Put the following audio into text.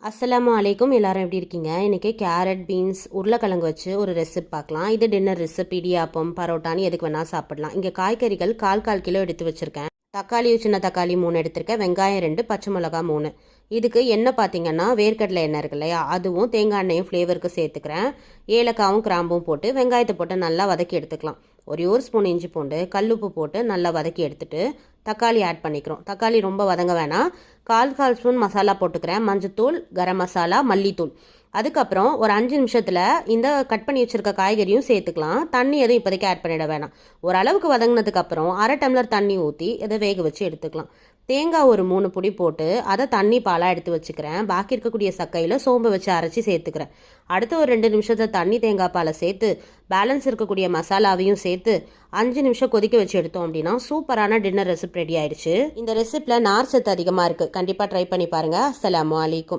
அஸ்ஸலாமு அலைக்கும். எல்லாரும் எப்படி இருக்கீங்க? இன்றைக்கி கேரட் பீன்ஸ் உருளைக்கிழங்கு வச்சு ஒரு ரெசிபி பார்க்கலாம். இது டின்னர் ரெசிபி. இடியாப்பம் பரோட்டான்னு எதுக்கு வேணால் சாப்பிடலாம். இங்கே காய்கறிகள் கால் கிலோ எடுத்து வச்சுருக்கேன். தக்காளி சின்ன தக்காளி 3 எடுத்திருக்கேன். வெங்காயம் 2, பச்சை மிளகா 3. இதுக்கு எண்ணெய் பார்த்தீங்கன்னா வேர்க்கடலை எண்ணெய் இருக்கு இல்லையா, அதுவும் தேங்காய் எண்ணெயும் ஃப்ளேவருக்கு சேர்த்துக்கிறேன். ஏலக்காவும் கிராம்பும் போட்டு வெங்காயத்தை போட்டு நல்லா வதக்கி எடுத்துக்கலாம். ஒரு ஸ்பூன் இஞ்சி பூண்டு கல்லுப்பு போட்டு நல்லா வதக்கி எடுத்துட்டு தக்காளி ஆட் பண்ணிக்கிறோம். தக்காளி ரொம்ப வதங்க வேணாம். கால் ஸ்பூன் மசாலா போட்டுக்கிறேன். மஞ்சத்தூள், கரம் மசாலா, மல்லித்தூள். அதுக்கப்புறம் ஒரு 5 நிமிஷத்தில் இந்த கட் பண்ணி வச்சுருக்க காய்கறியும் சேர்த்துக்கலாம். தண்ணி எதுவும் இப்போதைக்கு ஆட் பண்ணிட வேணாம். ஓரளவுக்கு வதங்கினதுக்கப்புறம் 1/2 டம்ளர் தண்ணி ஊற்றி இதை வேக வச்சு எடுத்துக்கலாம். தேங்காய் ஒரு 3 பொடி போட்டு அதை தண்ணி பாலாக எடுத்து வச்சுக்கிறேன். பாக்கி இருக்கக்கூடிய சக்கையில் சோம்பு வச்சு அரைச்சி சேர்த்துக்கிறேன். அடுத்து ஒரு 2 நிமிஷத்தை தண்ணி தேங்காய் பாலை சேர்த்து பேலன்ஸ் இருக்கக்கூடிய மசாலாவையும் சேர்த்து 5 நிமிஷம் கொதிக்க வச்சு எடுத்தோம் அப்படின்னா சூப்பரான டின்னர் ரெசிபி ரெடி ஆயிடுச்சு. இந்த ரெசிப்பியில் நார் சத்து அதிகமாக இருக்குது. கண்டிப்பாக ட்ரை பண்ணி பாருங்கள். அஸ்ஸலாமு அலைக்கும்.